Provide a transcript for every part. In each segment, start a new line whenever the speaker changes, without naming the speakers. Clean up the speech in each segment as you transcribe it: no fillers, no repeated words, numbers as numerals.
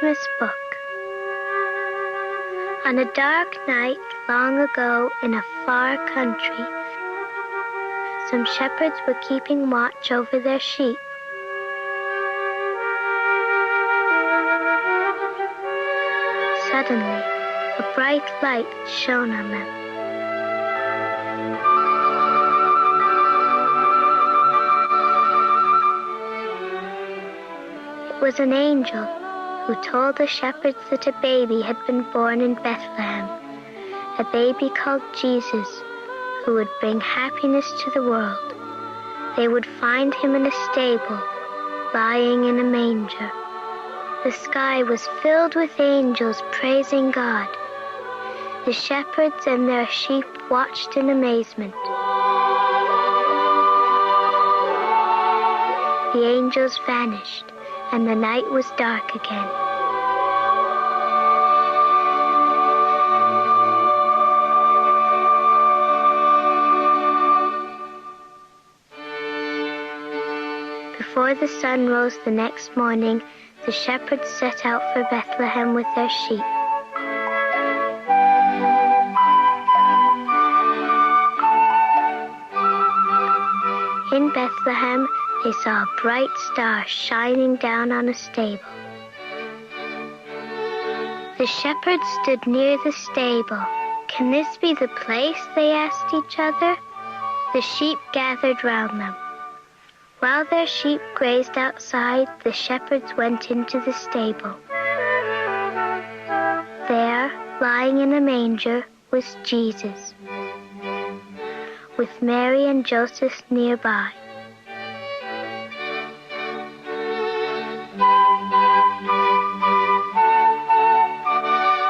Christmas book. On a dark night long ago in a far country, some shepherds were keeping watch over their sheep. Suddenly, a bright light shone on them. It was an angel who told the shepherds that a baby had been born in Bethlehem, a baby called Jesus, who would bring happiness to the world. They would find him in a stable, lying in a manger. The sky was filled with angels praising God. The shepherds and their sheep watched in amazement. The angels vanished, and the night was dark again. Before the sun rose the next morning, the shepherds set out for Bethlehem with their sheep. In Bethlehem, they saw a bright star shining down on a stable. The shepherds stood near the stable. "Can this be the place?" they asked each other. The sheep gathered round them. While their sheep grazed outside, the shepherds went into the stable. There, lying in a manger, was Jesus, with Mary and Joseph nearby.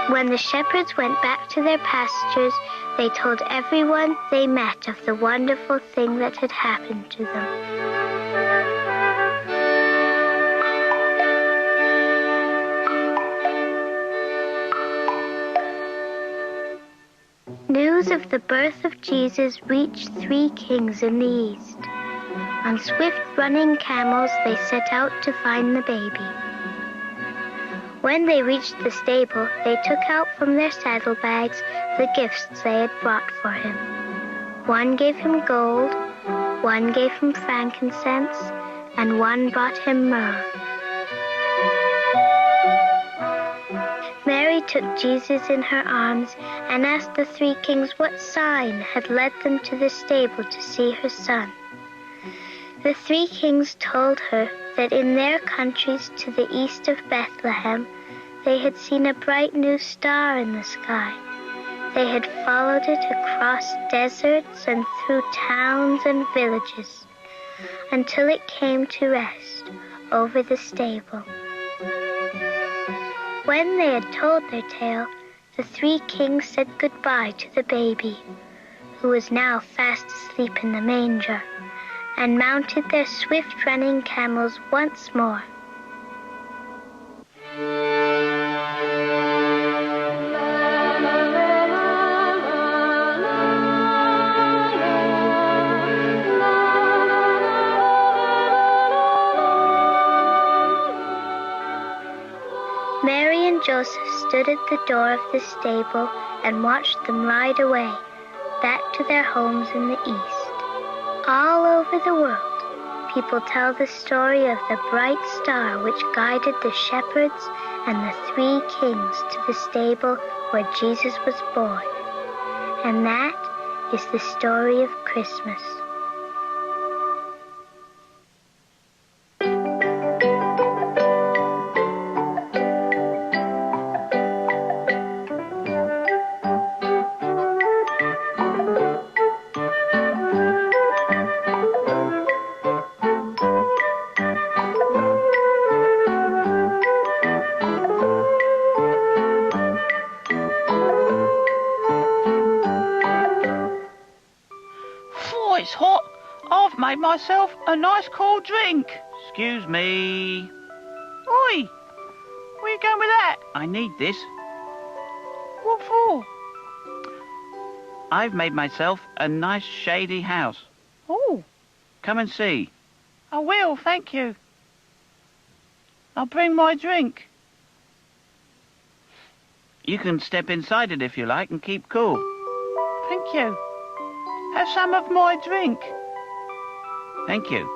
When the shepherds went back to their pastures, they told everyone they met of the wonderful thing that had happened to them. News of the birth of Jesus reached 3 kings in the east. On swift running camels, they set out to find the baby. When they reached the stable, they took out from their saddlebags the gifts they had brought for him. One gave him gold, one gave him frankincense, and one brought him myrrh. Mary took Jesus in her arms and asked the 3 kings what sign had led them to the stable to see her son. The 3 kings told her that in their countries to the east of Bethlehem, they had seen a bright new star in the sky. They had followed it across deserts and through towns and villages until it came to rest over the stable. When they had told their tale, the 3 kings said goodbye to the baby, who was now fast asleep in the manger, and mounted their swift-running camels once more. Mary and Joseph stood at the door of the stable and watched them ride away, back to their homes in the east. All over the world, people tell the story of the bright star which guided the shepherds and the 3 kings to the stable where Jesus was born. And that is the story of Christmas.
It's hot. I've made myself a nice cold drink. Excuse me. Oi! Where you going with that? I need this. What for? I've made myself a nice shady house. Oh. Come and see. I will, thank you. I'll bring my drink. You can step inside it if you like and keep cool. Thank you. Have some of my drink. Thank you.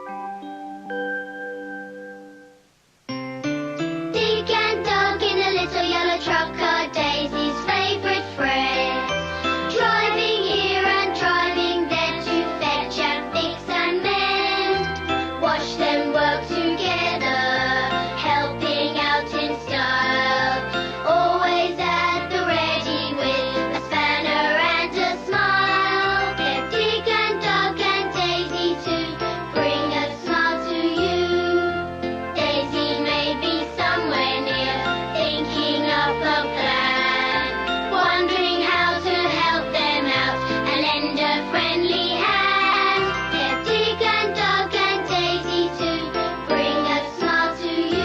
Dick and Doug in a little yellow truck are Daisy's favourite friends. Driving here and driving there to fetch and fix and mend. Watch them work together, helping out in style. Always at the ready with a spanner and a smile. They're Dick and Doug and Daisy to bring a smile to you. Daisy may be somewhere near, thinking up a plan, wondering how to help them out and lend a friendly hand. They're Dick and Doug and Daisy to bring a smile to you.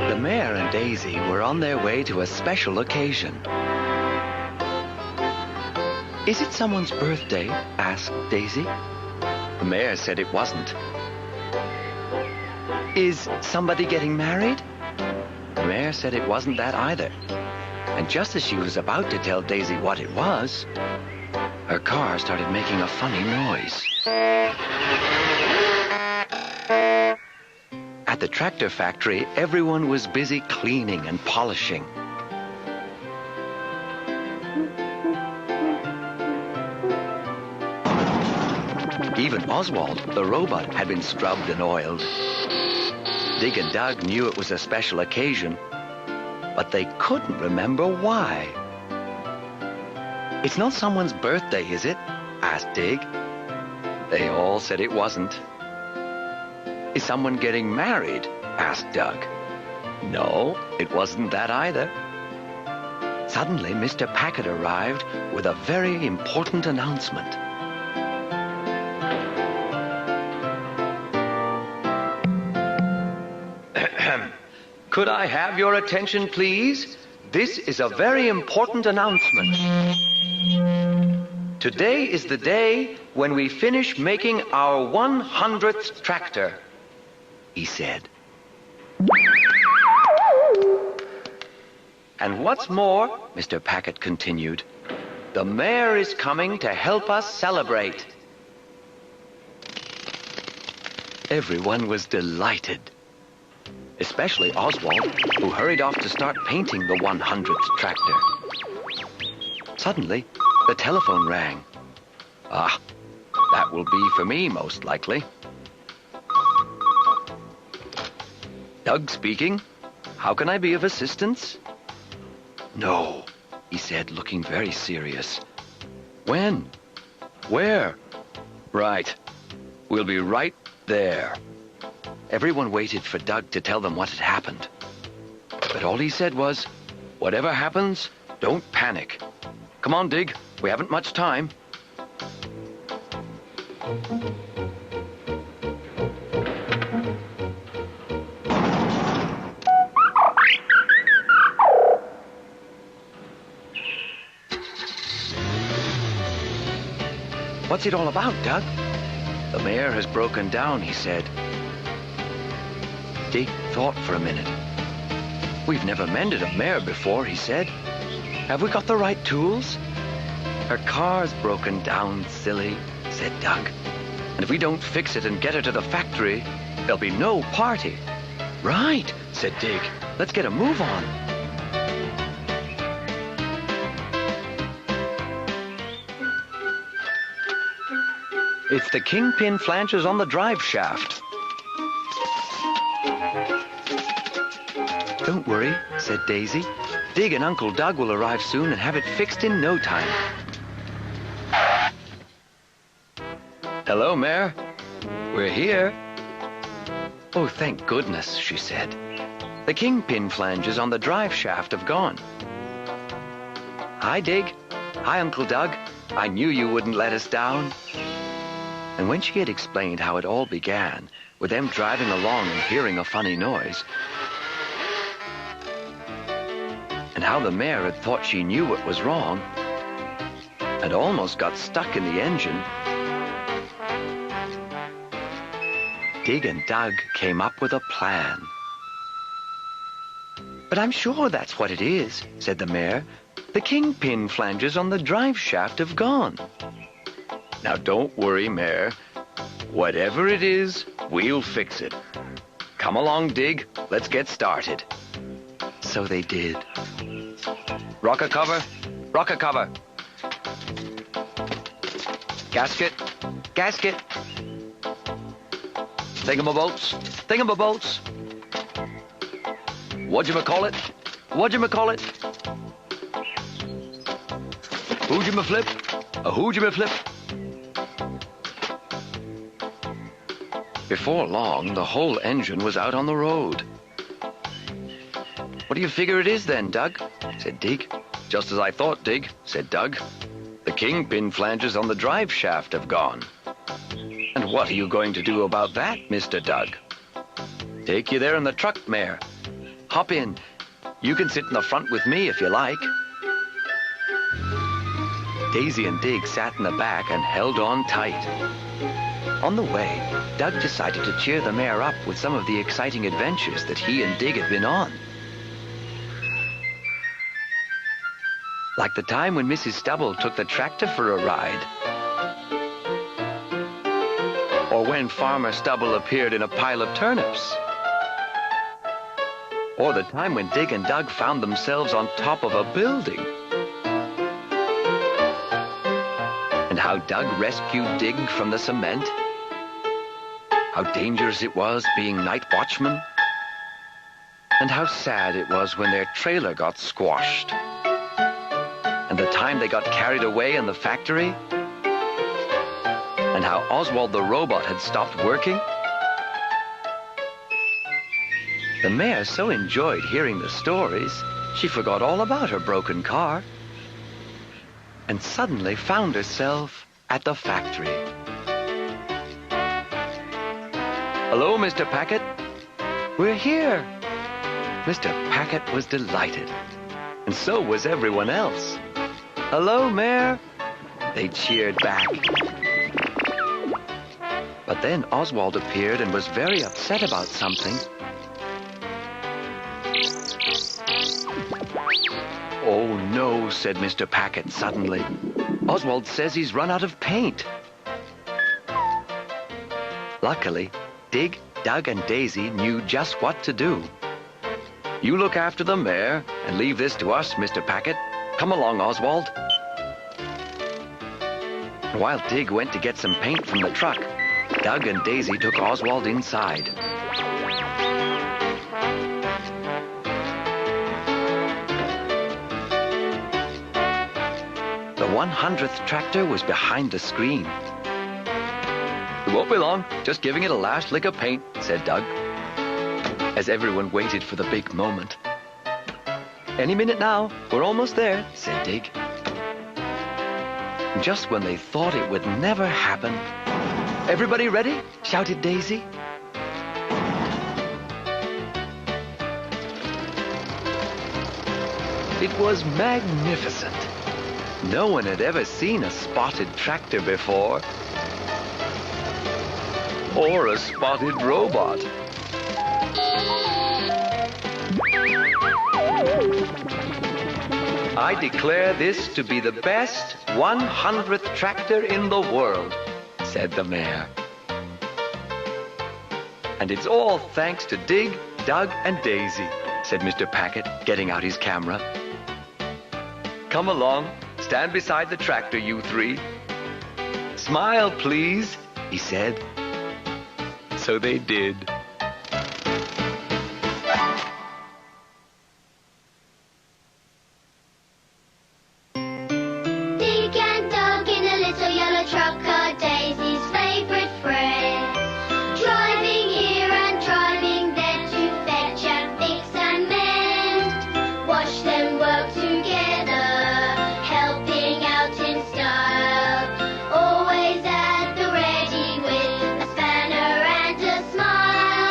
The mayor and Daisy were on their way to a special occasion. Is it someone's birthday? Asked Daisy. The mayor said it wasn't. Is somebody getting married? The mayor said it wasn't that either. And just as she was about to tell Daisy what it was, her car started making a funny noise. At the tractor factory, everyone was busy cleaning and polishing. Even Oswald, the robot, had been scrubbed and oiled. Dick and Doug knew it was a special occasion, but they couldn't remember why. It's not someone's birthday, is it? Asked Dick. They all said it wasn't. Is someone getting married? Asked Doug. No, it wasn't that either. Suddenly, Mr. Packard arrived with a very important announcement. Could I have your attention, please? This is a very important announcement. Today is the day when we finish making our 100th tractor, he said. And what's more, Mr. Packard continued, the mayor is coming to help us celebrate. Everyone was delighted, especially Oswald, who hurried off to start painting the 100th tractor. Suddenly, the telephone rang. Ah, that will be for me, most likely. Doug speaking. How can I be of assistance? No, he said, looking very serious. When? Where? Right. We'll be right there. Everyone waited for Doug to tell them what had happened. But all he said was, whatever happens, don't panic. Come on, Dig. We haven't much time. What's it all about, Doug? The mayor has broken down, he said. Dick thought for a minute. We've never mended a mare before, he said. Have we got the right tools? Her car's broken down, silly, said Doug. And if we don't fix it and get her to the factory, there'll be no party. Right, said Dick. Let's get a move on. It's the kingpin flanges on the drive shaft. Don't worry, said Daisy. Dig and Uncle Doug will arrive soon and have it fixed in no time. Hello, Mayor. We're here. Oh, thank goodness, she said. The kingpin flanges on the drive shaft have gone. Hi, Dig. Hi, Uncle Doug. I knew you wouldn't let us down. And when she had explained how it all began, with them driving along and hearing a funny noise, and how the mayor had thought she knew what was wrong, and almost got stuck in the engine, Dig and Dug came up with a plan. "But I'm sure that's what it is," said the Mayor. "The kingpin flanges on the drive shaft have gone." "Now don't worry, Mayor. Whatever it is, we'll fix it. Come along, Dig. Let's get started." So they did. "Rocker cover, rocker cover. Gasket, gasket. Thingamaboats, thingamaboats. Whatchamacallit, whatchamacallit. Hoojamaflip, a hoojamaflip." Before long, the whole engine was out on the road. "What do you figure it is then, Dug?" said Dig. "Just as I thought, Dig," said Dug. "The kingpin flanges on the drive shaft have gone." "And what are you going to do about that, Mr. Dug?" "Take you there in the truck, Mayor. Hop in. You can sit in the front with me if you like." Daisy and Dig sat in the back and held on tight. On the way, Dug decided to cheer the Mayor up with some of the exciting adventures that he and Dig had been on. Like the time when Mrs. Stubble took the tractor for a ride. Or when Farmer Stubble appeared in a pile of turnips. Or the time when Dig and Dug found themselves on top of a building. And how Dug rescued Dig from the cement. How dangerous it was being night watchman. And how sad it was when their trailer got squashed. And the time they got carried away in the factory. And how Oswald the robot had stopped working. The Mayor so enjoyed hearing the stories, she forgot all about her broken car. And suddenly found herself at the factory. "Hello, Mr. Packet." "We're here." Mr. Packet was delighted. And so was everyone else. "Hello, Mayor." They cheered back. But then Oswald appeared and was very upset about something. "Oh, no," said Mr. Packet suddenly. "Oswald says he's run out of paint." Luckily, Dig, Dug, and Daisy knew just what to do. "You look after the Mayor and leave this to us, Mr. Packet. Come along, Oswald." While Dig went to get some paint from the truck, Dug and Daisy took Oswald inside. The 100th tractor was behind the screen. "It won't be long, just giving it a last lick of paint," said Dug, as everyone waited for the big moment. "Any minute now, we're almost there," said Dig. Just when they thought it would never happen. "Everybody ready?" shouted Daisy. It was magnificent. No one had ever seen a spotted tractor before. Or a spotted robot. "I declare this to be the best 100th tractor in the world," said the Mayor. "And it's all thanks to Dig, Dug, and Daisy," said Mr. Packet, getting out his camera. "Come along, stand beside the tractor, you three. Smile, please," he said. So they did.
Dig and Dug in a little yellow truck are Daisy's favourite friends. Driving here and driving there to fetch and fix and mend. Watch them work together, helping out in style. Always at the ready with a spanner and a smile.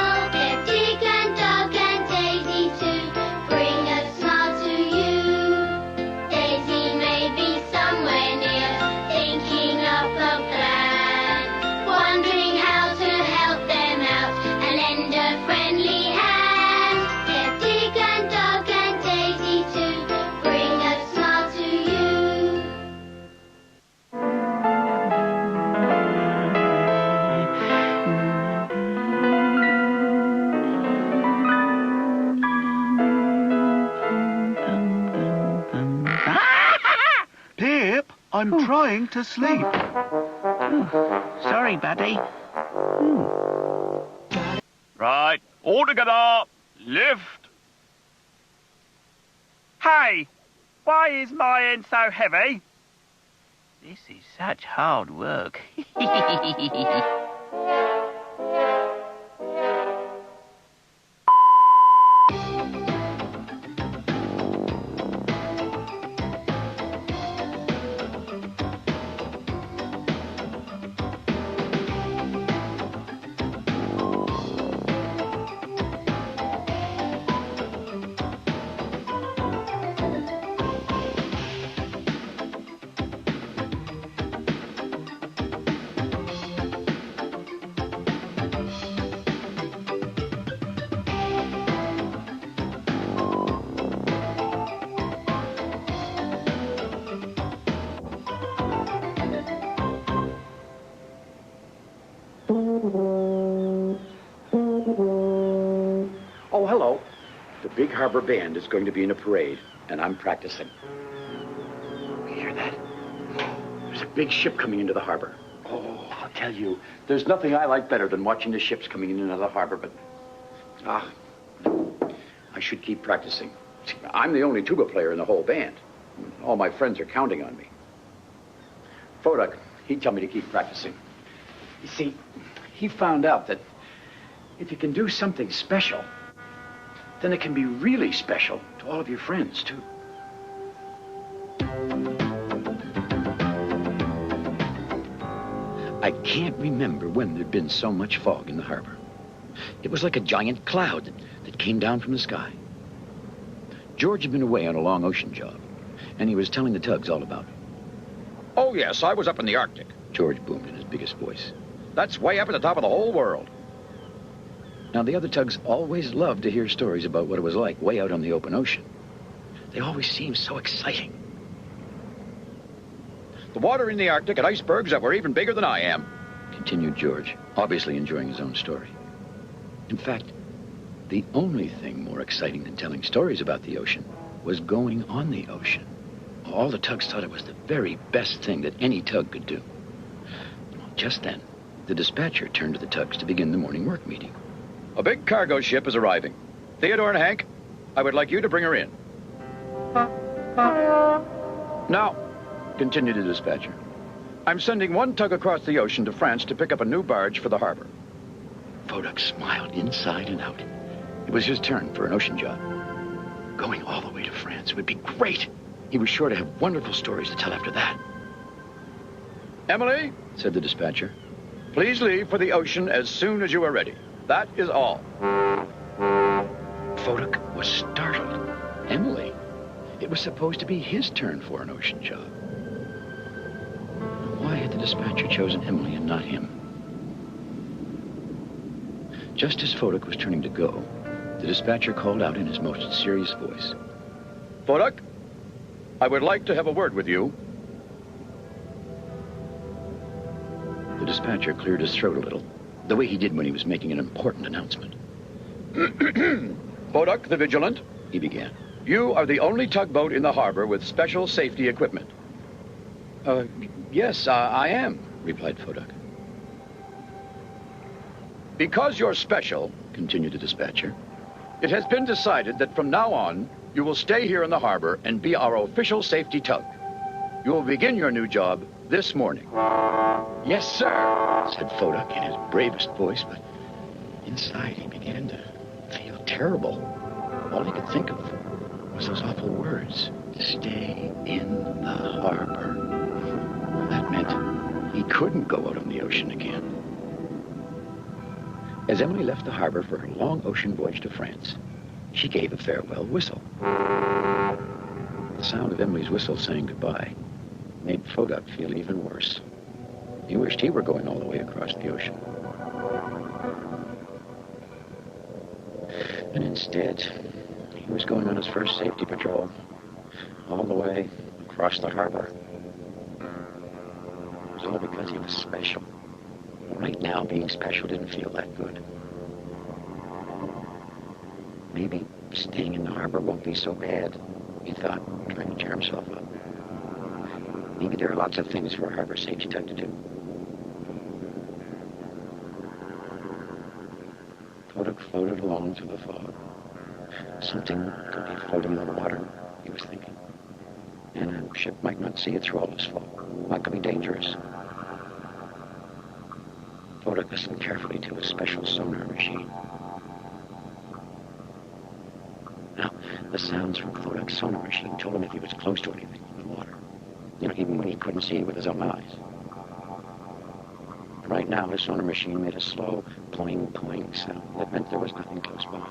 I'm trying to sleep.
Sorry, buddy.
Right, all together. Lift. Hey, why is my end so heavy?
This is such hard work.
Oh, hello. The Big Harbor Band is going to be in a parade, and I'm practicing. You hear that? There's a big ship coming into the harbor. Oh, I'll tell you, there's nothing I like better than watching the ships coming in and out of the harbor, but... I should keep practicing. I'm the only tuba player in the whole band. All my friends are counting on me. Fodak, he'd tell me to keep practicing. You see, he found out that if you can do something special, then it can be really special to all of your friends, too. I can't remember when there'd been so much fog in the harbor. It was like a giant cloud that came down from the sky. George had been away on a long ocean job, and he was telling the tugs all about it.
Oh, yes, I was up in the Arctic.
George boomed in his biggest voice.
That's way up at the top of the whole world.
Now, the other tugs always loved to hear stories about what it was like way out on the open ocean. They always seemed so exciting.
The water in the Arctic had icebergs that were even bigger than I am,
Continued George, obviously enjoying his own story. In fact, the only thing more exciting than telling stories about the ocean was going on the ocean. All the tugs thought it was the very best thing that any tug could do. Well, just then, the dispatcher turned to the tugs to begin the morning work meeting.
A big cargo ship is arriving. Theodore and Hank, I would like you to bring her in. Now, continued the dispatcher, I'm sending one tug across the ocean to France to pick up a new barge for the harbor.
Fodak smiled inside and out. It was his turn for an ocean job. Going all the way to France would be great. He was sure to have wonderful stories to tell after that.
Emily,
Said the dispatcher.
please leave for the ocean as soon as you are ready. That is all.
Fodak was startled. Emily? It was supposed to be his turn for an ocean job. Why had the dispatcher chosen Emily and not him? Just as Fodak was turning to go, the dispatcher called out in his most serious voice.
Fodak, I would like to have a word with you.
The dispatcher cleared his throat a little, the way he did when he was making an important announcement.
Fodak the Vigilant,
He began.
you are the only tugboat in the harbor with special safety equipment.
Yes, I am, replied Fodak.
Because you're special,
Continued the dispatcher.
it has been decided that from now on, you will stay here in the harbor and be our official safety tug. You will begin your new job this morning.
Yes, sir, said Fodak in his bravest voice, but inside he began to feel terrible. All he could think of was those awful words, stay in the harbor. That meant he couldn't go out on the ocean again. As Emily left the harbor for her long ocean voyage to France, she gave a farewell whistle. The sound of Emily's whistle saying goodbye made Fodak feel even worse. He wished he were going all the way across the ocean. And instead, he was going on his first safety patrol, all the way across the harbor. It was all because he was special. Right now, being special didn't feel that good. Maybe staying in the harbor won't be so bad, he thought, trying to cheer himself up. Maybe there are lots of things for a harbor safety tug to do. Kodak floated along through the fog. Something could be floating on the water, he was thinking. And a ship might not see it through all this fog. That could be dangerous. Kodak listened carefully to a special sonar machine. Now, the sounds from Kodak's sonar machine told him if he was close to anything in the water. You know, even when he couldn't see it with his own eyes. Right now, his sonar machine made a slow, poing, poing sound that meant there was nothing close by.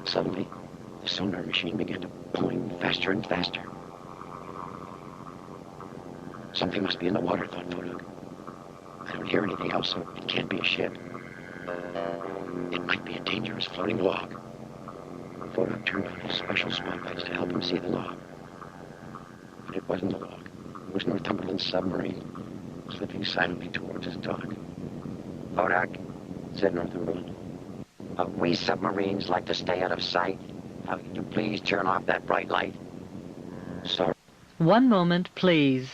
Suddenly, the sonar machine began to poing faster and faster. Something must be in the water, thought Kodak. I don't hear anything else, so it can't be a ship. It might be a dangerous floating log. Kodak turned on his special spotlights to help him see the log. But it wasn't a log. It was Northumberland's submarine, slipping silently towards his dock. Kodak, said Northumberland, we submarines like to stay out of sight. Now, can you please turn off that bright light? Sorry.
One moment, please.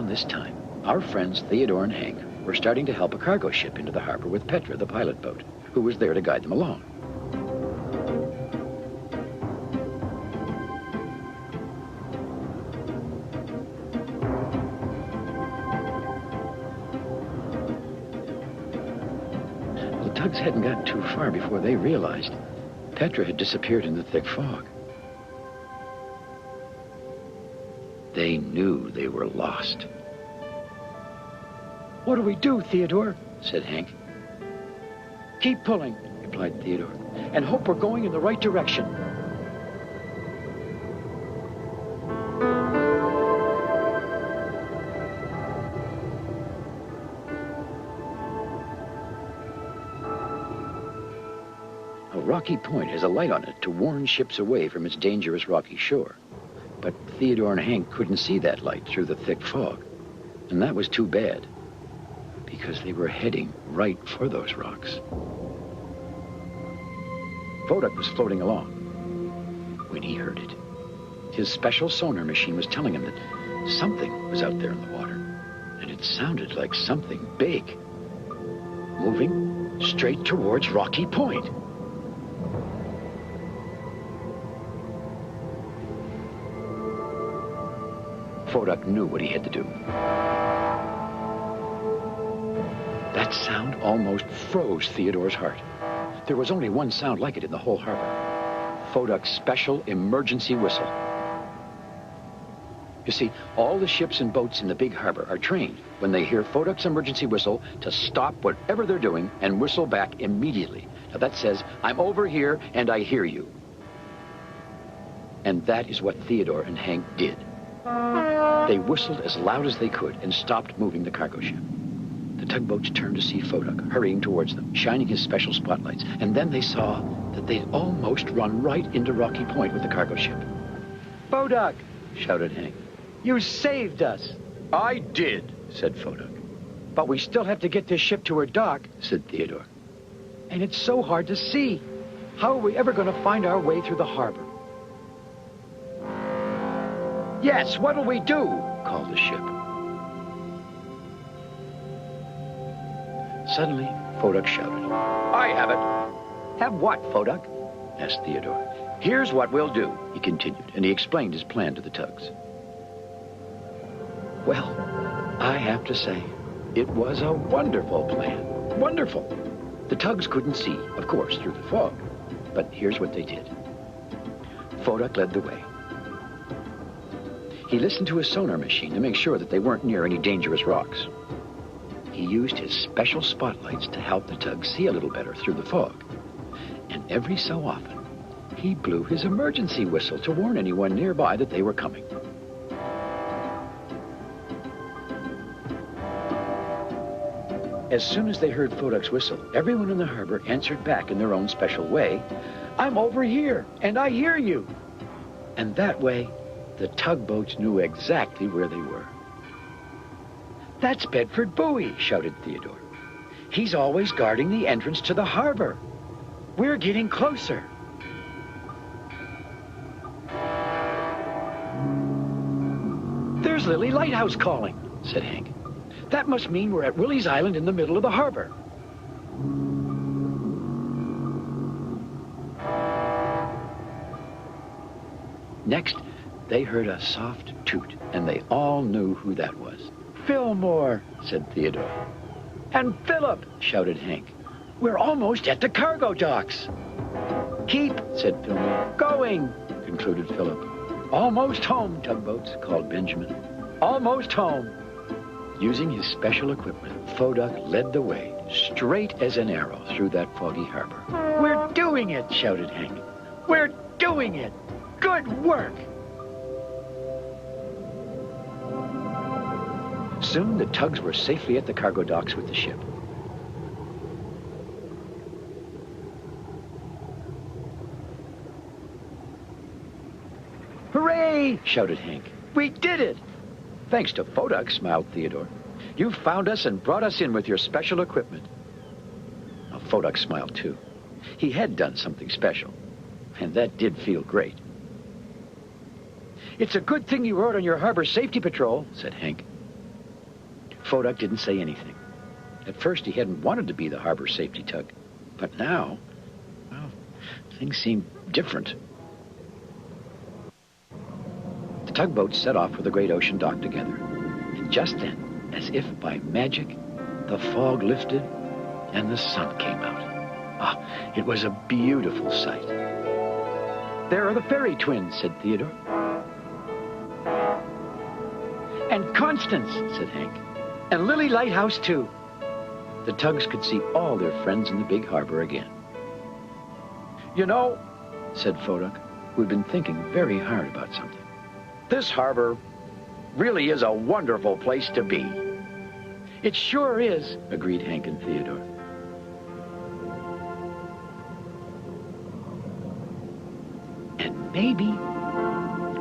This time, our friends Theodore and Hank were starting to help a cargo ship into the harbor with Petra, the pilot boat, who was there to guide them along. The tugs hadn't gotten too far before they realized Petra had disappeared in the thick fog. They knew they were lost. "What do we do, Theodore?" said Hank. "Keep pulling," replied Theodore, "and hope we're going in the right direction." A rocky point has a light on it to warn ships away from its dangerous rocky shore. But Theodore and Hank couldn't see that light through the thick fog, and that was too bad, because they were heading right for those rocks. Kodak was floating along when he heard it. His special sonar machine was telling him that something was out there in the water, and it sounded like something big, moving straight towards Rocky Point. Kodak knew what he had to do. That sound almost froze Theodore's heart. There was only one sound like it in the whole harbor. Kodak's special emergency whistle. You see, all the ships and boats in the big harbor are trained when they hear Kodak's emergency whistle to stop whatever they're doing and whistle back immediately. Now that says, "I'm over here and I hear you." And that is what Theodore and Hank did. They whistled as loud as they could and stopped moving the cargo ship. The tugboats turned to see Kodak hurrying towards them, shining his special spotlights. And then they saw that they'd almost run right into Rocky Point with the cargo ship. "Kodak!" shouted Hank. "You saved us!" "I did," said Kodak. "But we still have to get this ship to her dock," said Theodore. "And it's so hard to see. How are we ever going to find our way through the harbor?" "Yes, what'll we do?" called the ship. Suddenly, Kodak shouted, "I have it!" "Have what, Kodak?" asked Theodore. "Here's what we'll do," he continued, and he explained his plan to the tugs. Well, I have to say, it was a wonderful plan. Wonderful! The tugs couldn't see, of course, through the fog. But here's what they did. Kodak led the way. He listened to his sonar machine to make sure that they weren't near any dangerous rocks. He used his special spotlights to help the tugs see a little better through the fog. And every so often, he blew his emergency whistle to warn anyone nearby that they were coming. As soon as they heard Foduk's whistle, everyone in the harbor answered back in their own special way, "I'm over here, and I hear you." And that way, the tugboats knew exactly where they were. "That's Bedford Bowie," shouted Theodore. "He's always guarding the entrance to the harbor. We're getting closer." "There's Lily Lighthouse calling," said Hank. "That must mean we're at Willie's Island in the middle of the harbor." Next, they heard a soft toot, and they all knew who that was. "Fillmore," said Theodore. "And Philip," shouted Hank. "We're almost at the cargo docks." "Keep," said Fillmore. "Going," concluded Philip. "Almost home, tugboats," called Benjamin. "Almost home." Using his special equipment, Foduk led the way, straight as an arrow through that foggy harbor. "We're doing it," shouted Hank. "We're doing it. Good work." Soon the tugs were safely at the cargo docks with the ship. "Hooray!" shouted Hank. "We did it!" "Thanks to Foduk," smiled Theodore. "You found us and brought us in with your special equipment." Now, Foduk smiled too. He had done something special, and that did feel great. "It's a good thing you rode on your harbor safety patrol," said Hank. Foduk didn't say anything. At first, he hadn't wanted to be the harbor safety tug. But now, well, things seemed different. The tugboats set off for the great ocean dock together. And just then, as if by magic, the fog lifted and the sun came out. Ah, it was a beautiful sight. "There are the fairy twins," said Theodore. "And Constance," said Hank. "And Lily Lighthouse, too." The tugs could see all their friends in the big harbor again. "You know," said Foduk, who had been thinking very hard about something, "this harbor really is a wonderful place to be." "It sure is," agreed Hank and Theodore. "And maybe,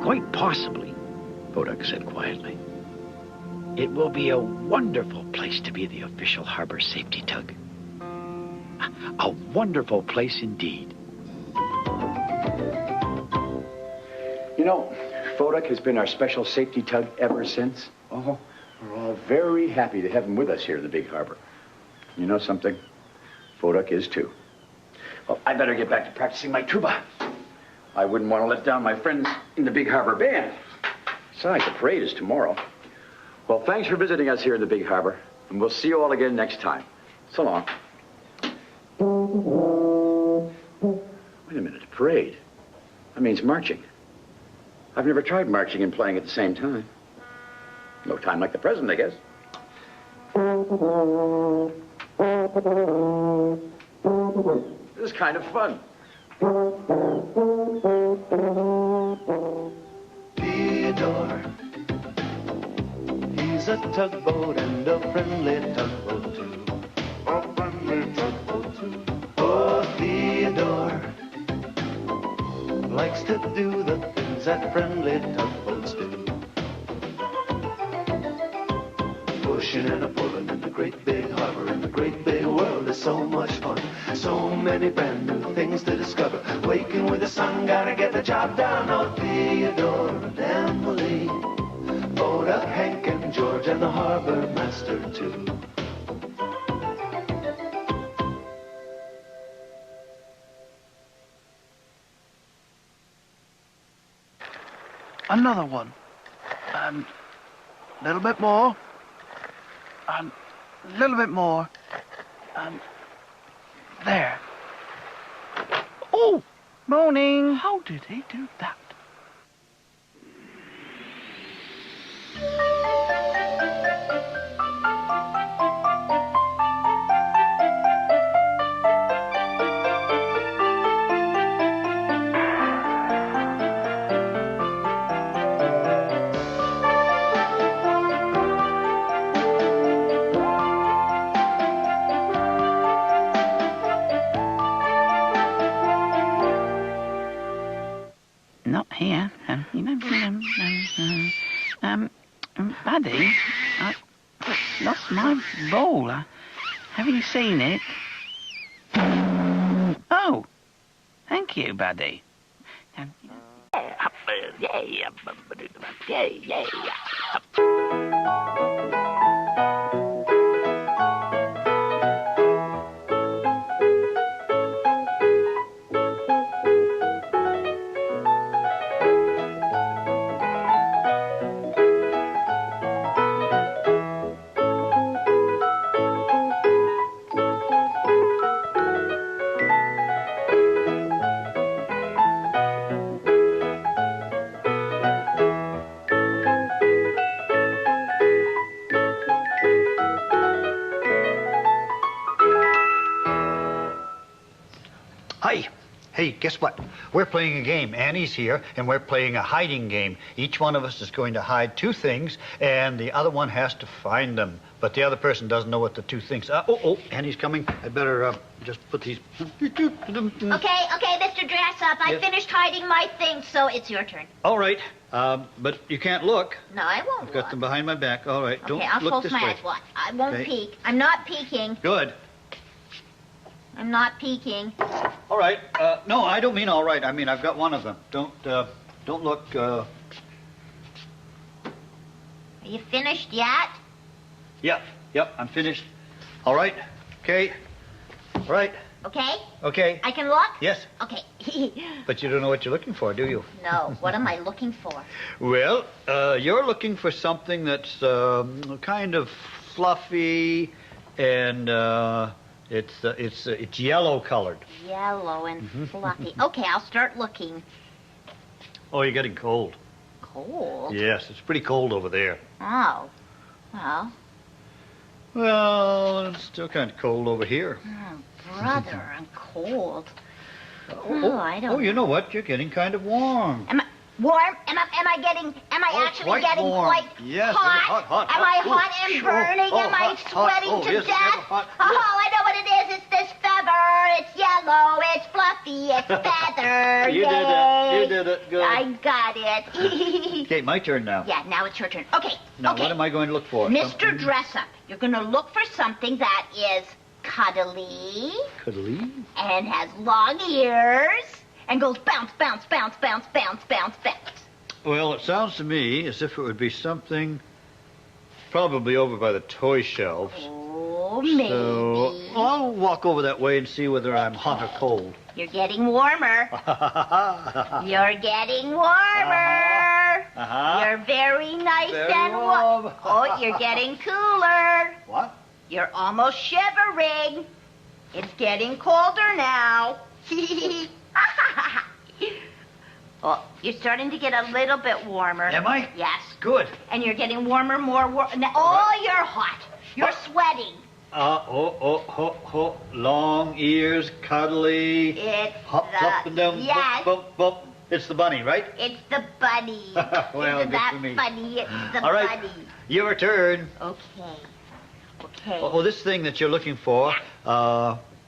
quite possibly," Foduk said quietly, "it will be a wonderful place to be the official harbor safety tug. A wonderful place indeed." You know, Foduk has been our special safety tug ever since. Oh, we're all very happy to have him with us here in the big harbor. You know something? Foduk is too. Well, I better get back to practicing my tuba. I wouldn't want to let down my friends in the big harbor band. Besides, the parade is tomorrow. Well, thanks for visiting us here in the big harbor, and we'll see you all again next time. So long. Wait a minute, parade. That means marching. I've never tried marching and playing at the same time. No time like the present, I guess. This is kind of fun.
Theodore, he's a tugboat and a friendly tugboat too. A friendly tugboat too. Oh, Theodore likes to do the things that friendly tugboats do. Pushing and a pulling in the great big harbor, in the great big world is so much fun. So many brand new things to discover. Waking with the sun, gotta get the job done. Oh, Theodore and Emily, Foduk, Hank and George, and the harbor master too.
Another one. And a little bit more. And a little bit more. And there. Oh! Morning. How did he do that? not here. Buddy, I lost my ball. Have you seen it? Oh, thank you, buddy.
Hi. Hey, guess what? We're playing a game. Annie's here, and we're playing a hiding game. Each one of us is going to hide two things, and the other one has to find them. But the other person doesn't know what the two things are. Annie's coming. I better just put these...
Okay, Mr. Dressup, I finished hiding my things, so it's your turn.
All right, but you can't look.
No, I won't
I've got them behind my back. All right, don't
I'll
look
close
this
my
way.
eyes. What? I won't peek. I'm not peeking.
Good.
I'm not peeking.
All right. No, I don't mean all right. I mean, I've got one of them. Don't look.
Are you finished yet?
Yep, I'm finished. All right. Okay. All right.
Okay?
Okay.
I can look?
Yes.
Okay.
But you don't know what you're looking for, do you?
No. What am I looking for?
Well, you're looking for something that's kind of fluffy and it's yellow colored.
Yellow and fluffy. Okay, I'll start looking.
Oh, you're getting cold.
Cold?
Yes, it's pretty cold over there.
Oh. Well.
Well, it's still kind of cold over here.
Oh, brother, I'm cold. I don't know.
You know what? You're getting kind of warm.
Am I warm? Am I actually getting
warm.
quite
Yes,
hot?
hot.
Am I hot and burning? Am I sweating to
yes,
death?
hot.
I know what it is. It's this feather. It's yellow. It's fluffy. It's feather.
You did it. Good.
I got it.
Okay, my turn now.
Yeah, now it's your turn. Okay.
Now, what am I going to look for?
Mr. Dressup, you're going to look for something that is cuddly.
Cuddly?
And has long ears. And goes bounce, bounce, bounce, bounce, bounce, bounce, bounce.
Well, it sounds to me as if it would be something probably over by the toy shelves.
Oh, maybe.
So I'll walk over that way and see whether I'm hot or cold.
You're getting warmer. You're getting warmer. You're very nice and warm. Oh, you're getting cooler.
What?
You're almost shivering. It's getting colder now. Oh, you're starting to get a little bit warmer.
Am I?
Yes.
Good.
And you're getting warmer, more warm. Oh, you're hot. You're sweating.
Long ears, cuddly.
It's
Hop up and down.
Yes.
Bump. It's the bunny, right?
It's the bunny.
Well,
Isn't
good
that
for me.
funny? It's the
All right.
bunny.
Your turn.
Okay.
Oh, this thing that you're looking for,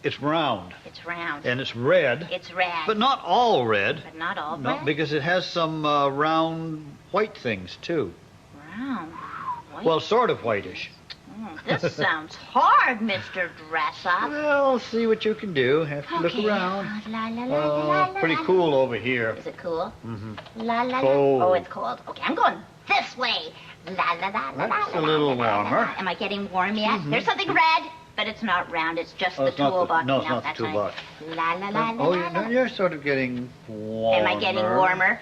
it's round.
It's round.
And it's red.
It's red.
But not all red.
But not all
No,
red?
because it has some round white things, too.
Round. White.
Well, sort of whitish.
This sounds hard, Mr. Dressup.
Well, see what you can do. Have to look around. Pretty cool over here.
Is it cool?
Mm-hmm.
La la
Cold.
la. Oh, it's cold. Okay, I'm going this way. La la la la.
That's a little warmer.
Am I getting warm yet? There's something red, but it's not round. It's just the
it's not
toolbox.
no, it's not the
that's
toolbox.
La la la la.
Oh,
la.
you're sort of getting warmer.
Am I getting warmer?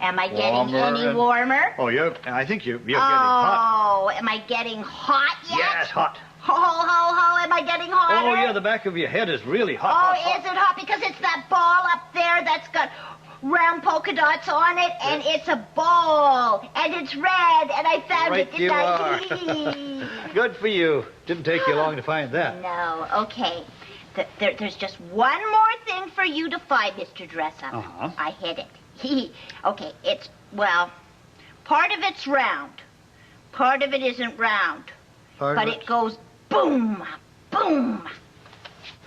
Am I getting
Warmer
any
and-
warmer?
Oh, I think you're getting hot.
Oh, am I getting hot yet?
Yes, hot.
Ho, am I getting hotter?
Oh, yeah, the back of your head is really hot.
Oh,
hot.
is it hot? Because it's that ball up there that's got round polka dots on it, and it's a ball, and it's red, and I found
Right
it.
you
Didn't
are. Good for you. Didn't take you long to find that.
No, okay. There's just one more thing for you to find, Mr. Dressup. I hid it. Okay, part of it's round. Part of it isn't round.
Part of
it goes boom, boom.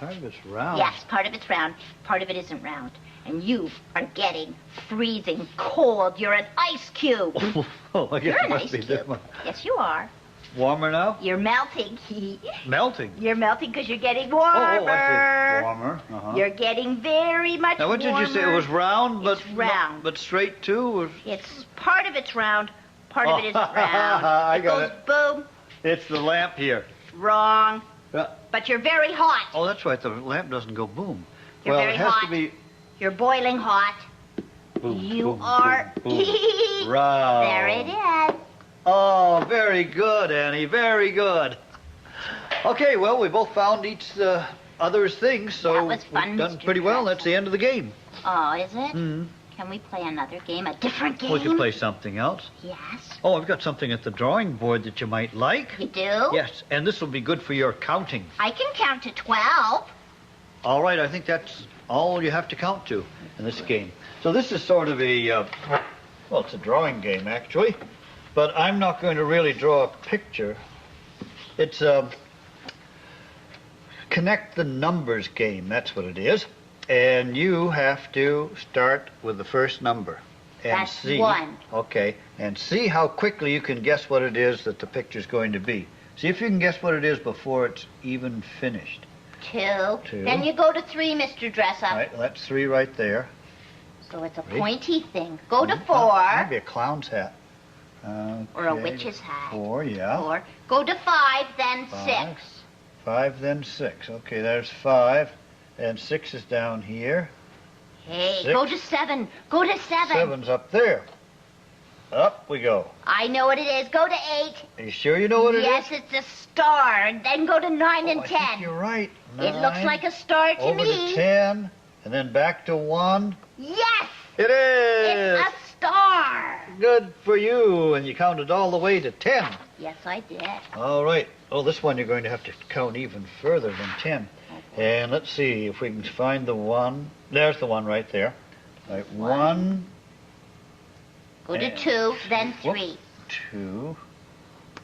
Part of it's round.
Yes, part of it's round. Part of it isn't round. And you are getting freezing cold. You're an ice cube.
Oh, I guess
You're
it
an
must
ice
be
cube.
that much.
Yes, you are.
Warmer now?
You're melting.
Melting.
You're melting because you're getting warmer.
Oh, I see. Warmer.
You're getting very much
Now, what did you say? It was round, but
It's round.
but straight too? Or...
It's part of it's round, part of it isn't round.
I got
goes
it.
boom.
It's the lamp here.
Wrong.
Yeah.
But you're very hot.
Oh, that's right. The lamp doesn't go boom.
You're
well,
very
it has
hot.
to be
You're boiling hot.
boom.
You
boom,
are.
boom, boom. Round.
There it is.
Oh, very good, Annie. Very good. Okay, well, we both found each other's things, so
That was fun,
we've done
Mr.
pretty well. That's the end of the game.
Oh, is it?
Mm-hmm.
Can we play another game? A different game?
We could play something else.
Yes.
Oh, I've got something at the drawing board that you might like.
You do?
Yes, and this will be good for your counting.
I can count to 12.
All right, I think that's all you have to count to in this game. So this is sort of a, well, it's a drawing game, actually. But I'm not going to really draw a picture. It's a connect the numbers game, that's what it is. And you have to start with the first number. And
That's
see,
1.
Okay, and see how quickly you can guess what it is that the picture's going to be. See if you can guess what it is before it's even finished.
2.
2.
Then you go to 3, Mr. Dressup.
All right, that's 3 right there.
So it's a
Ready?
pointy thing. Go to 4.
Maybe a clown's hat.
Or a
Okay,
witch's hat.
4, yeah.
4. Go to 5, then
5.
6.
5, then 6. Okay, there's 5. And 6 is down here.
Hey,
6.
go to 7. Go to 7.
7's up there. Up we go.
I know what it is. Go to 8.
Are you sure you know what it is?
Yes, it's a star. And then go to 9 and
I
10.
think you're right.
It looks
9,
like a star to
over
me.
to 10, and then back to 1.
Yes!
It is!
It's a star.
Good for you. And you counted all the way to 10.
Yes, I did.
All right. Oh, this one you're going to have to count even further than 10. And let's see if we can find the 1. There's the 1 right there. All right, 1.
Go to
And
2, then
whoop.
3.
2.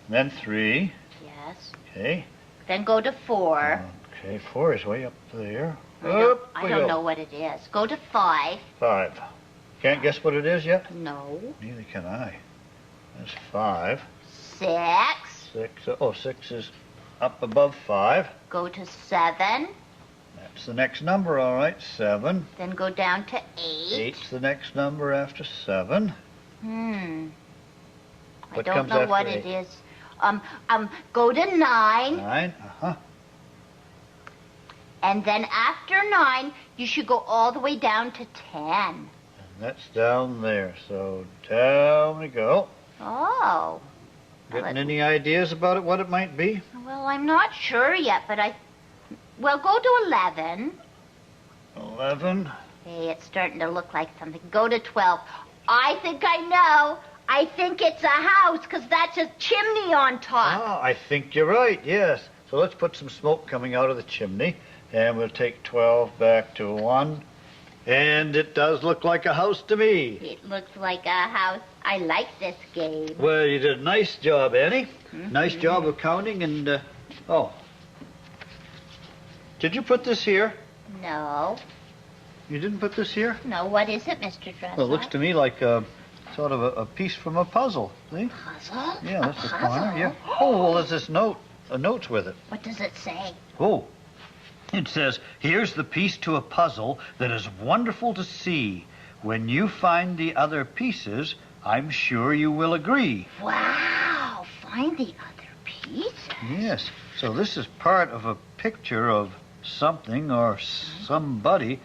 Then 3.
Yes.
Okay.
Then go to 4.
Okay, 4 is way up there.
I don't know what it is. Go to 5.
5. Can't guess what it is yet?
No.
Neither can I. That's 5.
6.
6. Oh, 6 is up above 5.
Go to 7.
That's the next number, all right. 7.
Then go down to 8.
8's the next number after 7.
I
What
don't
comes
know
after
what
8?
it is. Go to 9.
9. Uh-huh.
And then after 9, you should go all the way down to 10.
And that's down there. So down we go.
Oh.
Getting any ideas about it, what it might be?
Well, I'm not sure yet, but well, go to 11.
11.
Hey, it's starting to look like something. Go to 12. I think I know. I think it's a house, because that's a chimney on top.
Ah, I think you're right, yes. So let's put some smoke coming out of the chimney. And we'll take 12 back to 1. And it does look like a house to me.
It looks like a house. I like this game.
Well, you did a nice job, Annie. Nice job of counting and, oh. Did you put this here?
No.
You didn't put this here?
No, what is it, Mr. Dressup?
Well, it looks to me like sort of a piece from a puzzle. See?
Puzzle?
Yeah, that's the corner.
puzzle?
Yeah. Oh, well, there's this notes with it.
What does it say?
Oh. It says, here's the piece to a puzzle that is wonderful to see. When you find the other pieces, I'm sure you will agree.
Wow, find the other pieces.
Yes. So this is part of a picture of something or somebody.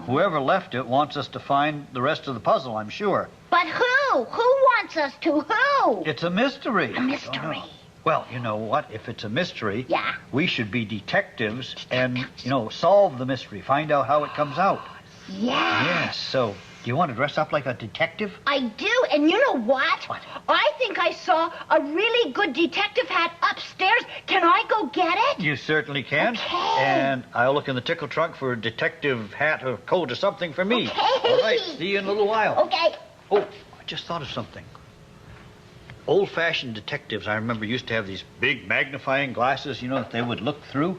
Whoever left it wants us to find the rest of the puzzle, I'm sure.
But who? Who wants us to? Who?
It's a mystery.
A mystery.
Well, you know what? If it's a mystery,
Yeah.
we should be detectives and, solve the mystery, find out how it comes out.
Yeah.
Yes, so do you want to dress up like a detective?
I do, and you know what?
What?
I think I saw a really good detective hat upstairs. Can I go get it?
You certainly can.
Okay.
And I'll look in the tickle trunk for a detective hat or coat or something for me.
Okay.
All right, see you in a little while.
Okay.
Oh, I just thought of something. Old-fashioned detectives, I remember, used to have these big magnifying glasses, that they would look through.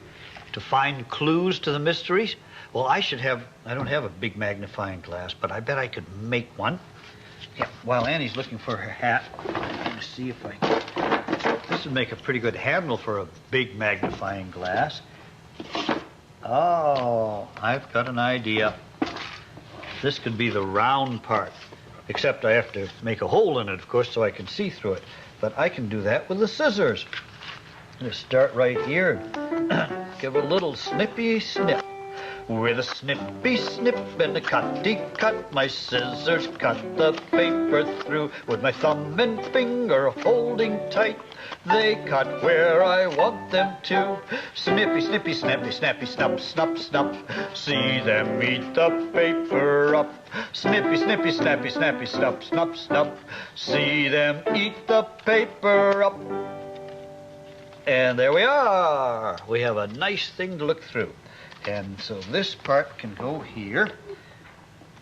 to find clues to the mysteries? Well, I don't have a big magnifying glass, but I bet I could make one. Yeah, while Annie's looking for her hat, I'm going to see if I can. This would make a pretty good handle for a big magnifying glass. Oh, I've got an idea. This could be the round part, except I have to make a hole in it, of course, so I can see through it. But I can do that with the scissors. I'm going to start right here. Give a little snippy snip. With a snippy snip and a cutty cut, my scissors cut the paper through. With my thumb and finger holding tight, they cut where I want them to. Snippy, snippy, snappy, snappy, snap, snap, snap. See them eat the paper up. Snippy, snippy, snappy, snappy, snap, snap, snap. See them eat the paper up. And there we are. We have a nice thing to look through. And so this part can go here.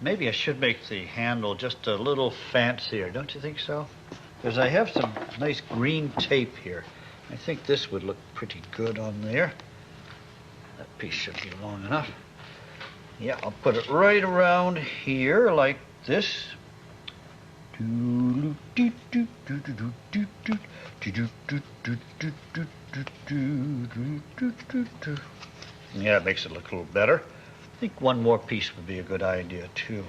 Maybe I should make the handle just a little fancier, don't you think so? Because I have some nice green tape here. I think this would look pretty good on there. That piece should be long enough. Yeah, I'll put it right around here like this. Yeah, it makes it look a little better. I think one more piece would be a good idea, too.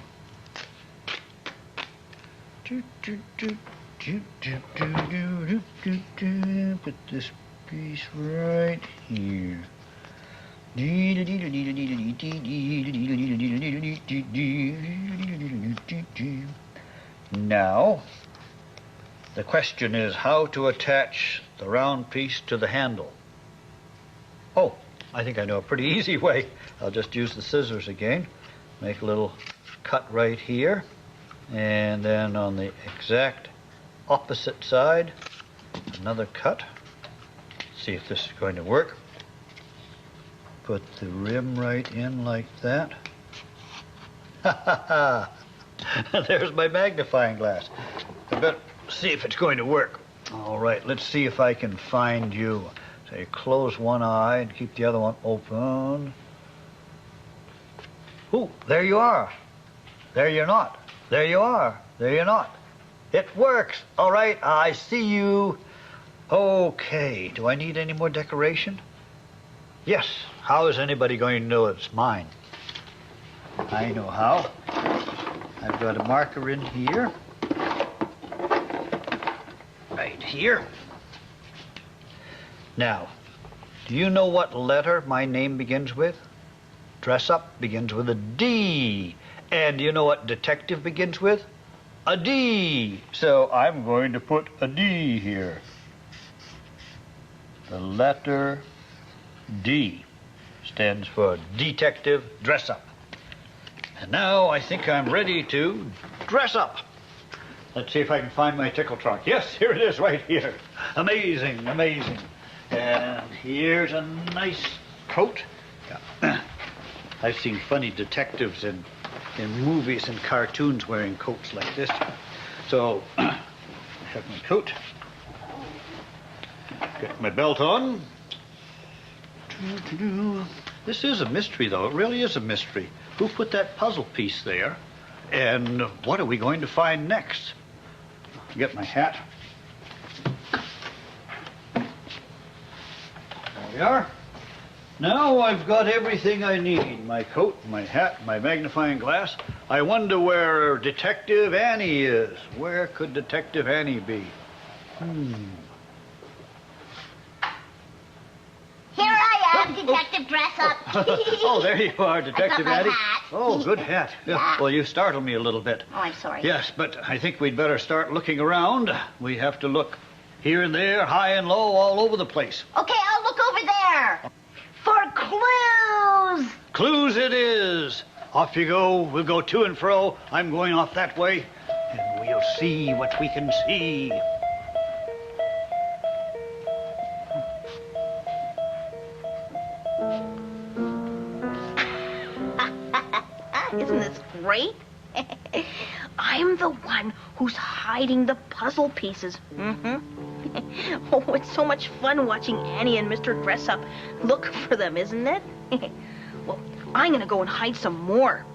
Put this piece right here. Now, the question is how to attach the round piece to the handle. Oh, I think I know a pretty easy way. I'll just use the scissors again. Make a little cut right here. And then on the exact opposite side, another cut. See if this is going to work. Put the rim right in like that. Ha ha ha! There's my magnifying glass. I better see if it's going to work. All right, let's see if I can find you. So you close one eye and keep the other one open. Ooh, there you are. There you're not. There you are. There you're not. It works. All right, I see you. Okay, do I need any more decoration? Yes. How is anybody going to know it's mine? I know how. I've got a marker in here. Right here. Now, do you know what letter my name begins with? Dressup begins with a D. And do you know what detective begins with? A D. So I'm going to put a D here. The letter D stands for Detective Dressup. And now I think I'm ready to dress up. Let's see if I can find my tickle trunk. Yes, here it is right here. Amazing, amazing. And here's a nice coat. Yeah. I've seen funny detectives in movies and cartoons wearing coats like this. So, I have my coat. Get my belt on. This is a mystery, though. It really is a mystery. Who put that puzzle piece there? And what are we going to find next? Get my hat. There we are. Now I've got everything I need. My coat, my hat, my magnifying glass. I wonder where Detective Annie is. Where could Detective Annie be?
Here I am, Detective Dressup.
Oh, there you are, Detective
I got
Annie.
my hat.
Oh, good hat.
Yeah.
Well, you startled me a little bit.
Oh, I'm sorry.
Yes, but I think we'd better start looking around. We have to look here and there, high and low, all over the place.
Okay, I'll look over there. For clues.
Clues it is. Off you go. We'll go to and fro. I'm going off that way, and we'll see what we can see.
Isn't this great? I'm the one who's hiding the puzzle pieces.
Oh, it's so much fun watching Annie and Mr. Dressup look for them, isn't it? Well, I'm going to go and hide some more.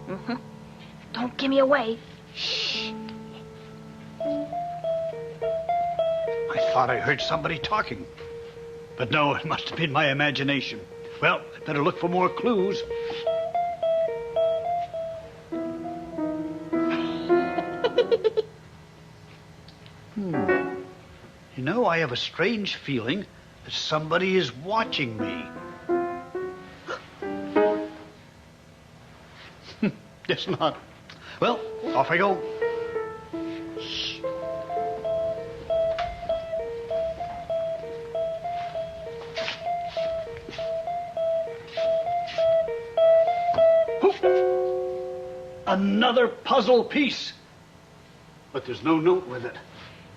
Don't give me away. Shh.
I thought I heard somebody talking. But no, it must have been my imagination. Well, better look for more clues. You know, I have a strange feeling that somebody is watching me. Guess not. Well, off I go. Shh. Another puzzle piece. But there's no note with it.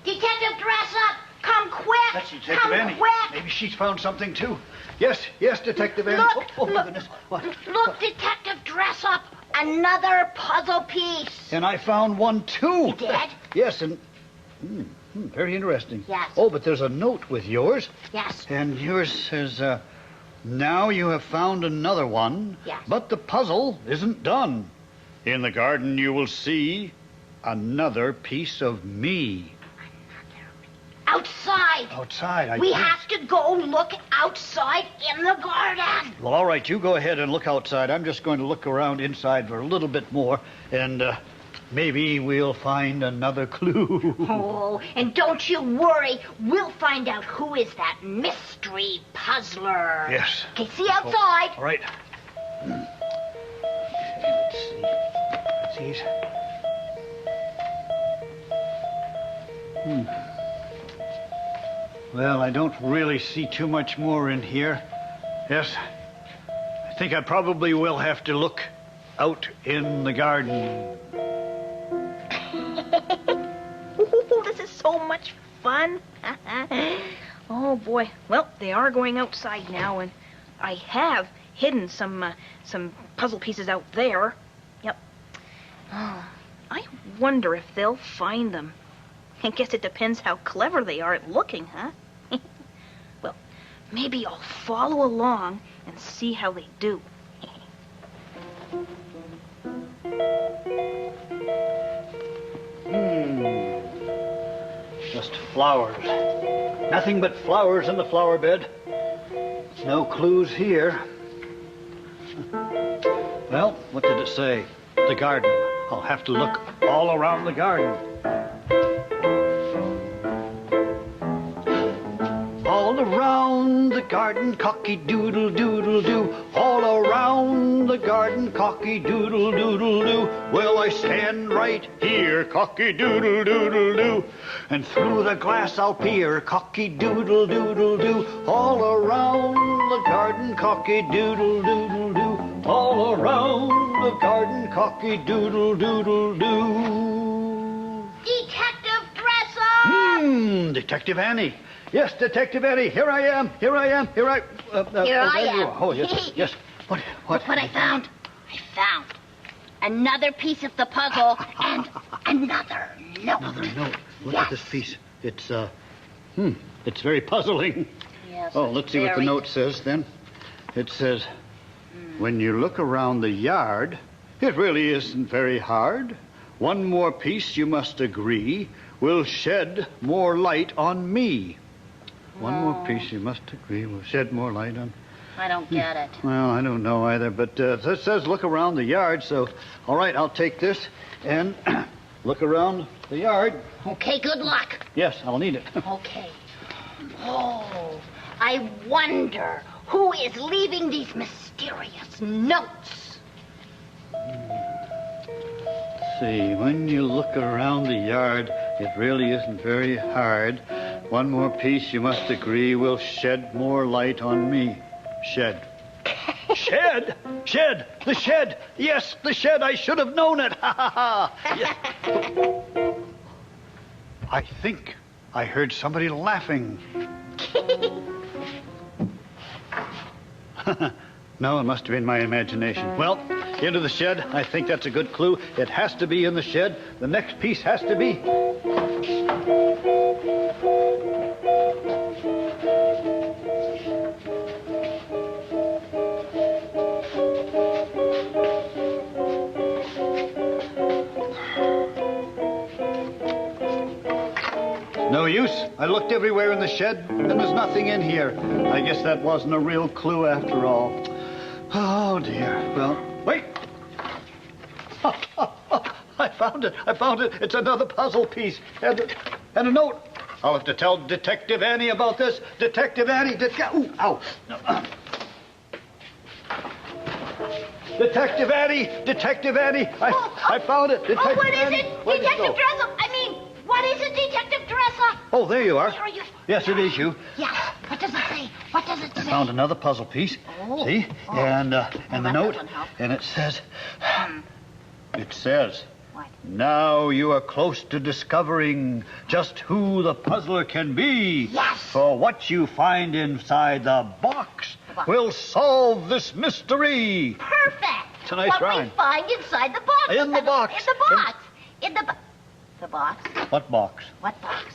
Detective Dressup, come quick!
That's Detective
come
Annie.
quick!
Maybe she's found something too. Yes, Detective Annie.
Look,
oh my
look,
goodness. What?
Look, Detective Dressup, another puzzle piece.
And I found one too.
You did?
Yes, and very interesting.
Yes.
Oh, but there's a note with yours.
Yes.
And yours says, now you have found another one.
Yes.
But the puzzle isn't done. In the garden you will see another piece of me.
Outside.
Outside.
We have to go look outside in the garden.
Well, all right, you go ahead and look outside. I'm just going to look around inside for a little bit more, and maybe we'll find another clue.
Oh, and don't you worry. We'll find out who is that mystery puzzler.
Yes.
Okay, see you outside.
All right. Let's see. Let's see. Well, I don't really see too much more in here. Yes, I think I probably will have to look out in the garden.
Ooh, this is so much fun. Oh, boy. Well, they are going outside now, and I have hidden some puzzle pieces out there. Yep. Oh, I wonder if they'll find them. I guess it depends how clever they are at looking, huh? Well, maybe I'll follow along and see how they do.
Just flowers. Nothing but flowers in the flower bed. No clues here. Well, what did it say? The garden. I'll have to look all around the garden. All around the garden, cocky-doodle-doodle-doo. All around the garden, cocky-doodle-doodle-doo. Well, I stand right here, cocky-doodle-doodle-doo. And through the glass I'll peer, cocky-doodle-doodle-doo. All around the garden, cocky-doodle-doodle-doo. All around the garden, cocky-doodle-doodle-doo.
Detective Dressup!
Detective Annie. Yes, Detective Annie. Here I am. Here I am.
Here I am.
Oh, yes. Yes. What?
Look what I found. I found another piece of the puzzle and another note.
Another note. Look at this piece. It's it's very puzzling.
Yes.
Oh, let's see what the note says then. It says, when you look around the yard, it really isn't very hard. One more piece, you must agree, will shed more light on me. One more piece, you must agree, will shed more light on...
I don't get it.
Well, I don't know either, but it says look around the yard, so... All right, I'll take this and look around the yard.
Okay, good luck.
Yes, I'll need it.
Okay. Oh, I wonder who is leaving these mysterious notes.
Let's see, when you look around the yard, it really isn't very hard. One more piece, you must agree, will shed more light on me. Shed. Shed? Shed! The shed! Yes, the shed! I should have known it! Ha ha ha! I think I heard somebody laughing. No, it must have been my imagination. Well, into the shed. I think that's a good clue. It has to be in the shed. The next piece has to be... use. I looked everywhere in the shed, and there's nothing in here. I guess that wasn't a real clue after all. Oh, dear. Well, wait. I found it. It's another puzzle piece. And a note. I'll have to tell Detective Annie about this. Detective Annie, ooh, ow. Detective Annie, I found it. Detective
what is
Annie.
it? Detective Dressup. What is it, Detective Dressup?
Oh, there you are.
Where are you?
Yes, it is you.
Yeah. What does it say?
I found another puzzle piece.
Oh.
See?
Oh.
And the note.
Help.
And it says... It says...
What?
Now you are close to discovering just who the puzzler can be.
Yes.
For what you find inside the box will solve this mystery.
Perfect.
It's a nice rhyme.
What we find inside the box.
In the box.
The box.
What box?
What box?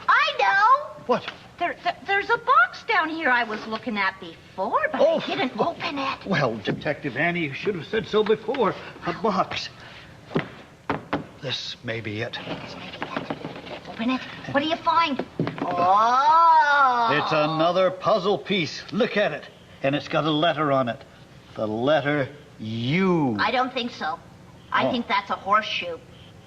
I know.
What?
There's a box down here I was looking at before, but I didn't open it.
Well, Detective Annie, you should have said so before. A box. This may be it.
Open it. What do you find? Oh!
It's another puzzle piece. Look at it. And it's got a letter on it. The letter U.
I don't think so. I think that's a horseshoe.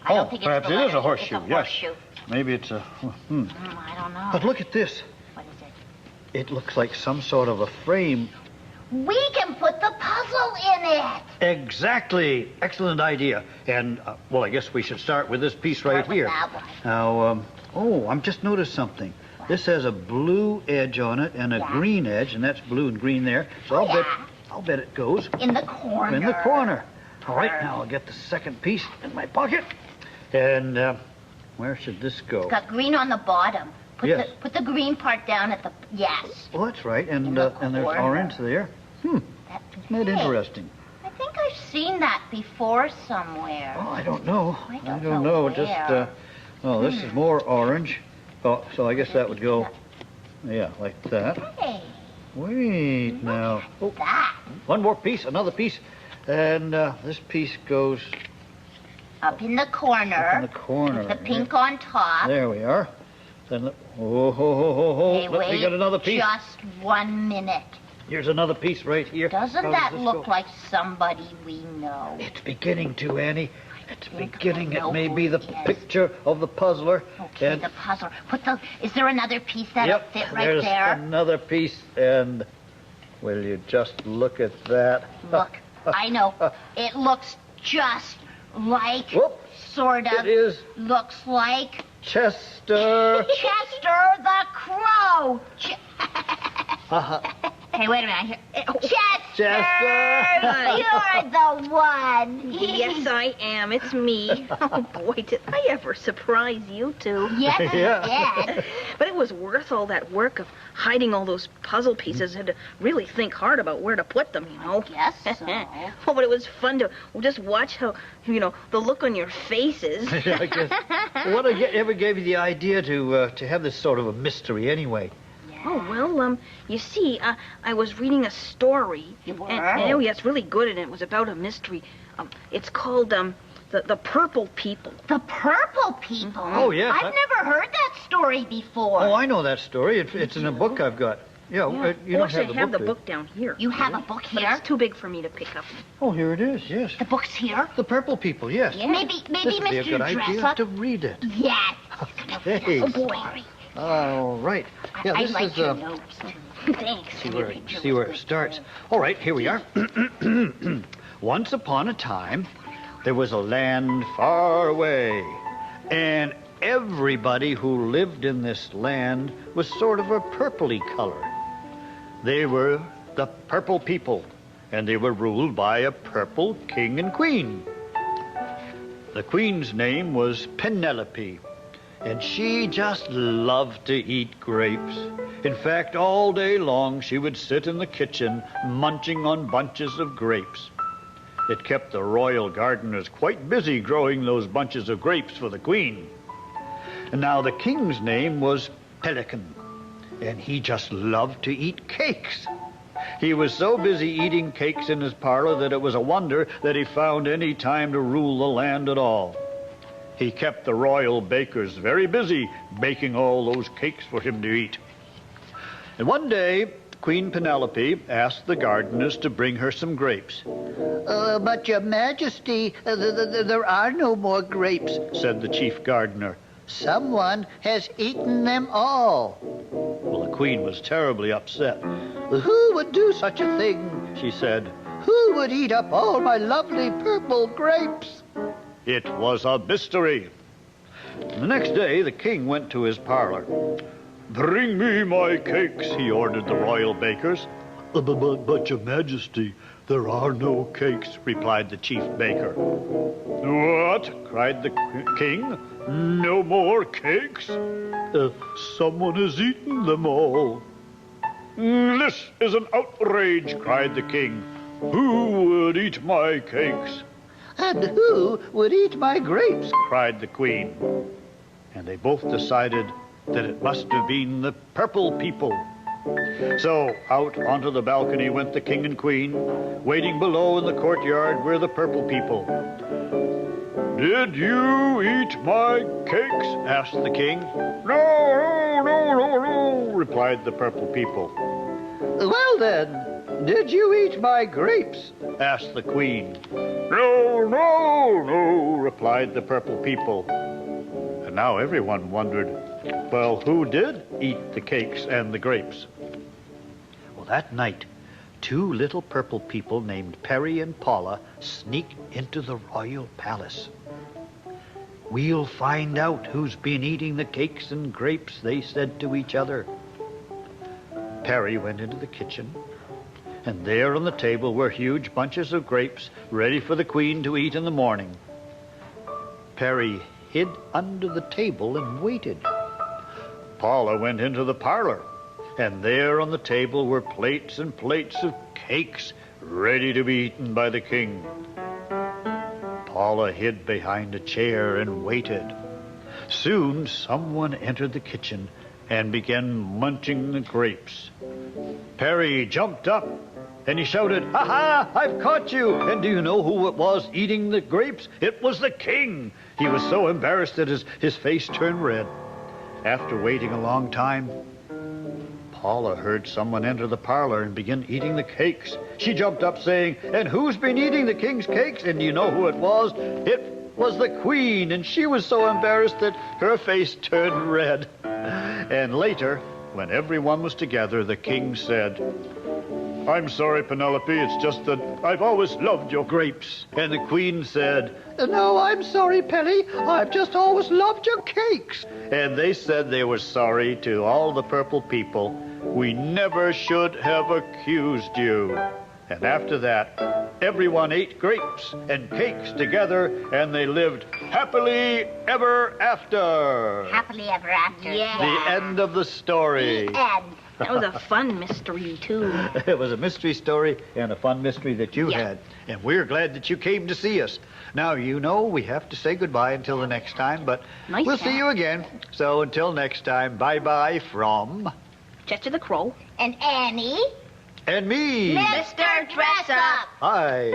I don't think
perhaps
it's
it is a horseshoe.
It's a
yes.
horseshoe.
Maybe it's a...
I don't know.
But look at this.
What is it?
It looks like some sort of a frame.
We can put the puzzle in it.
Exactly. Excellent idea. And, well, I guess we should start with this piece right here.
That one.
Now, I've just noticed something. What? This has a blue edge on it and a green edge, and that's blue and green there. So I'll bet it goes...
In the corner.
In the corner. All right, now I'll get the second piece in my pocket. And, where should this go?
It's got green on the bottom. Put the green part down at the... Yes.
Oh, that's right. And there's orange there. Isn't that interesting?
I think I've seen that before somewhere.
Oh, I don't know.
I don't know where.
Just, this is more orange. Oh, so I guess that would go, like that.
Hey.
Wait, now.
Oh, that.
One more piece, another piece. And this piece goes...
Up in the corner.
Up in the corner.
With the pink on top.
There we are. Then,
Hey,
let me get another piece.
Just 1 minute.
Here's another piece right here.
Doesn't that look like somebody we know?
It's beginning to, Annie. It's beginning. It may be the picture of the puzzler.
Okay, the puzzler. Is there another piece that'll fit right
there's
there?
Another piece, and will you just look at that?
Look, I know. It looks just like, sort of.
It is.
Looks like...
Chester.
Chester the Crow. Hey, wait a minute. Chester! You're the one.
Yes, I am. It's me. Oh, boy, did I ever surprise you two.
Yes, you did.
But it was worth all that work of hiding all those puzzle pieces. I had to really think hard about where to put them, you know.
Yes, so.
Oh, but it was fun to just watch how, the look on your faces.
I guess. What ever gave you the idea to have this sort of a mystery anyway?
Oh, well, you see, I was reading a story.
You were?
And it's really good, and it was about a mystery. It's called, the Purple People.
The Purple People?
Oh, yes.
I've never heard that story before.
Oh, I know that story. It's in a book I've got. Yeah, you don't
have the book down here.
You have a book here?
But it's too big for me to pick up.
Oh, here it is, yes.
The book's here?
The Purple People, yes.
Yeah. Maybe
this would be a good idea to read it.
Yes.
Hey.
Oh, boy.
All right. Yeah,
I
this
like
is
your notes, too. Thanks.
See where it starts. All right, here we are. Once upon a time, there was a land far away, and everybody who lived in this land was sort of a purpley color. They were the Purple People, and they were ruled by a purple king and queen. The queen's name was Penelope, and she just loved to eat grapes. In fact, all day long she would sit in the kitchen munching on bunches of grapes. It kept the royal gardeners quite busy growing those bunches of grapes for the queen. And now the king's name was Pelican, and he just loved to eat cakes. He was so busy eating cakes in his parlor that it was a wonder that he found any time to rule the land at all. He kept the royal bakers very busy baking all those cakes for him to eat. And one day, Queen Penelope asked the gardeners to bring her some grapes.
But your majesty, there are no more grapes,
said the chief gardener.
Someone has eaten them all.
Well, the queen was terribly upset.
Who would do such a thing, she said. Who would eat up all my lovely purple grapes?
It was a mystery. The next day, the king went to his parlor. Bring me my cakes, he ordered the royal bakers. But your majesty, there are no cakes, replied the chief baker. What? Cried the king. No more cakes? Someone has eaten them all. This is an outrage, cried the king. Who would eat my cakes?
And who would eat my grapes?
Cried the queen. And they both decided that it must have been the purple people. So out onto the balcony went the king and queen, waiting below in the courtyard were the purple people. Did you eat my cakes? Asked the king. No, replied the purple people.
Well then, did you eat my grapes?
Asked the queen. No, replied the purple people. And now everyone wondered, well, who did eat the cakes and the grapes? Well, that night, two little purple people named Perry and Paula sneaked into the royal palace. We'll find out who's been eating the cakes and grapes, they said to each other. Perry went into the kitchen, and there on the table were huge bunches of grapes ready for the queen to eat in the morning. Perry hid under the table and waited. Paula went into the parlor, and there on the table were plates and plates of cakes ready to be eaten by the king. Paula hid behind a chair and waited. Soon someone entered the kitchen and began munching the grapes. Perry jumped up and he shouted, "Aha! I've caught you!" And do you know who it was eating the grapes? It was the king. He was so embarrassed that his face turned red. After waiting a long time, Paula heard someone enter the parlor and begin eating the cakes. She jumped up saying, "And who's been eating the king's cakes?" And do you know who it was? It was the queen, and she was so embarrassed that her face turned red. And later, when everyone was together, the king said, "I'm sorry, Penelope, it's just that I've always loved your grapes." And the queen said, "No, I'm sorry, Penny. I've just always loved your cakes." And they said they were sorry to all the purple people. "We never should have accused you." And after that, everyone ate grapes and cakes together, and they lived happily ever after.
Happily ever after. Yeah.
The end of the story.
The end.
That was a fun mystery, too.
It was a mystery story and a fun mystery that you had. And we're glad that you came to see us. Now, you know we have to say goodbye until the next time, but we'll see you again. So until next time, bye-bye from...
Chester the Crow.
And Annie.
And me.
Mr. Dressup.
Hi.